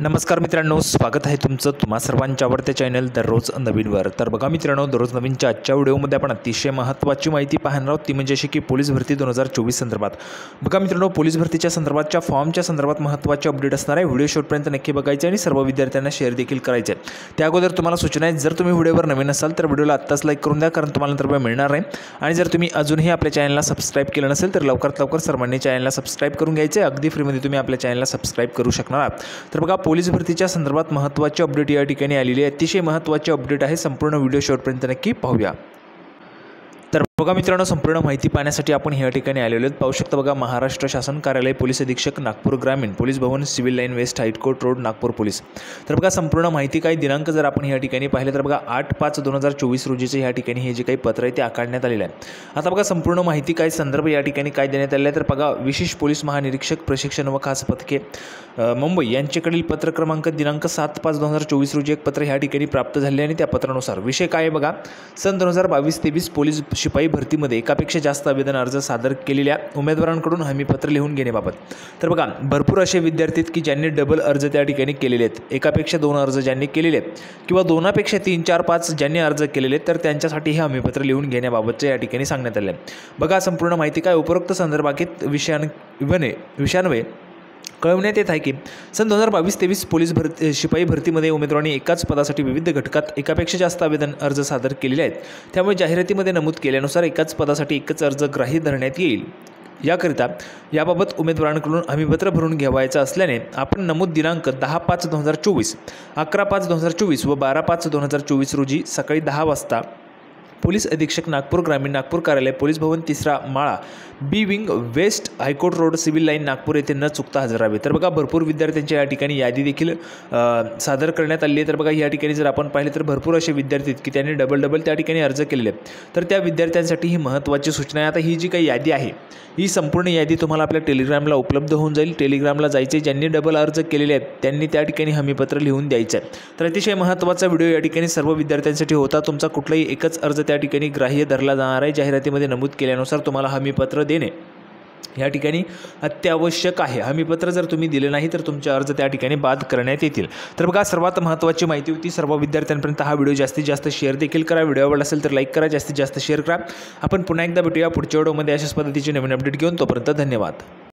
नमस्कार मित्रांनो, स्वागत आहे तुमचं तुम्हा सर्वांच्या आवडत्या चॅनल दररोज नवीनवर। तर बघा मित्रांनो, दररोज नवीनच्या आजच्या व्हिडिओमध्ये आपण अतिशय महत्त्वाची माहिती पाहणार आहोत, ती म्हणजे अशी की पोलीस भरती 2024 संदर्भात। बघा मित्रांनो, पोलीस भरतीच्या संदर्भातच्या फॉर्मच्या संदर्भात महत्त्वाचे अपडेट असणार आहे। व्हिडिओ शेवटपर्यंत नक्की बघायचे आणि सर्व विद्यार्थ्यांना शेअर देखील करायचे। त्या अगोदर तुम्हाला सूचना आहे, जर तुम्ही व्हिडिओवर नवीन असाल तर व्हिडिओला आत्ताच लाईक करून द्या, कारण तुम्हाला नंतर वेळ मिळणार नाही। आणि जर तुम्ही अजूनही आपल्या चॅनलला सबस्क्राइब केलं नसेल तर लवकरात लवकर सर्वांनी चॅनलला सबस्क्राइब करून घ्यायचे। अगदी फ्रीमध्ये तुम्ही आपल्या चॅनलला सबस्क्राइब करू शकणार आहात। तर बघा, पोलीस भरतीच्या संदर्भात महत्त्वाचे अपडेट या ठिकाणी आलेली आहे। अतिशय महत्त्वाचे अपडेट आहे, संपूर्ण व्हिडिओ शेवटपर्यंत नक्की पाहूया। तर बघा मित्रांनो, संपूर्ण माहिती पाहण्यासाठी आपण या ठिकाणी आलेलो आहोत। पाहू शकता बघा, महाराष्ट्र शासन कार्यालय पोलीस अधीक्षक नागपूर ग्रामीण पोलीस भवन civil line west high court road Nagpur police. तर बघा, संपूर्ण माहिती काय दिनांक जर आपण या ठिकाणी पाहिले तर बघा 8/5/2024 रोजीचे या ठिकाणी हे जे काही पत्र आहे ते आकारण्यात आलेलं आहे। आता बघा, संपूर्ण माहिती काय संदर्भ या ठिकाणी काय देण्यात आलेला आहे तर बघा, विशेष पोलीस महानिरीक्षक प्रशिक्षण व खास पथके मुंबई यांच्याकडील पत्र क्रमांक दिनांक 7/5/2024 रोजी एक पत्र ह्या ठिकाणी प्राप्त झाले आणि त्या पत्रानुसार विषय काय आहे बघा, सन 2022-23 पोलीस शिपाई भरतीमध्ये एकापेक्षा जास्त आवेदन अर्ज सादर केलेल्या उमेदवारांकडून हमीपत्र लिहून घेण्याबाबत। तर बघा, भरपूर असे विद्यार्थी आहेत की ज्यांनी डबल अर्ज त्या ठिकाणी केलेले आहेत, एकापेक्षा 2 अर्ज ज्यांनी केलेले आहेत किंवा 2पेक्षा 3, 4, 5 ज्यांनी अर्ज केलेले आहेत, तर त्यांच्यासाठी हे हमीपत्र लिहून घेण्याबाबतचे या ठिकाणी सांगण्यात आले आहे। बघा, संपूर्ण माहिती काय उपरोक्त संदर्भात विषयान्वये कळवण्यात येत आहे की सन 2022-23 पोलीस शिपाई भरतीमध्ये उमेदवारांनी एकाच पदासाठी विविध घटकात एकापेक्षा जास्त आवेदन अर्ज सादर केलेले आहेत। त्यामुळे जाहिरातीमध्ये नमूद केल्यानुसार एकाच पदासाठी एकच अर्ज ग्राह्य धरण्यात येईल। याकरिता याबाबत उमेदवारांकडून हमीपत्र भरून घ्यावायचं असल्याने आपण नमूद दिनांक 10/5/2024, 11/5/2024 व 12/5/2024 रोजी सकाळी 10 वाजता पोलीस अधीक्षक नागपूर ग्रामीण नागपूर कार्यालय पोलीस भवन 3रा माळा B wing west high court road civil line Nagpur येथे न चुकता हजर राहावे। तर बघा, भरपूर विद्यार्थ्यांच्या या ठिकाणी यादी देखील सादर करण्यात आली आहे। तर बघा, या ठिकाणी जर आपण पाहिले तर भरपूर असे विद्यार्थी आहेत की त्यांनी डबल त्या ठिकाणी अर्ज केलेले आहेत। तर त्या विद्यार्थ्यांसाठी ही महत्त्वाची सूचना आहे। आता ही जी काही यादी आहे, ही संपूर्ण यादी तुम्हाला आपल्या टेलिग्रामला उपलब्ध होऊन जाईल। टेलिग्रामला जायचे, ज्यांनी डबल अर्ज केलेले आहेत त्यांनी त्या ठिकाणी हमीपत्र लिहून द्यायचं आहे। तर अतिशय महत्त्वाचा व्हिडिओ या ठिकाणी सर्व विद्यार्थ्यांसाठी होता। तुमचा कुठलाही एकच अर्ज त्या ठिकाणी ग्राह्य धरला जाणार आहे। जाहिरातीमध्ये नमूद केल्यानुसार तुम्हाला हमीपत्र देणे या ठिकाणी अत्यावश्यक आहे। हमीपत्र जर तुम्ही दिले नाही तर तुमचे अर्ज त्या ठिकाणी बाद करण्यात येतील। तर बघा, सर्वात महत्त्वाची माहिती होती। सर्व विद्यार्थ्यांपर्यंत हा व्हिडिओ जास्तीत जास्त शेअर देखील करा। व्हिडिओ आवडला असेल तर लाईक करा, जास्तीत जास्त शेअर करा। आपण पुन्हा एकदा भेटूया पुढच्या व्हिडिओमध्ये अशाच पद्धतीचे नवीन अपडेट घेऊन। तोपर्यंत धन्यवाद।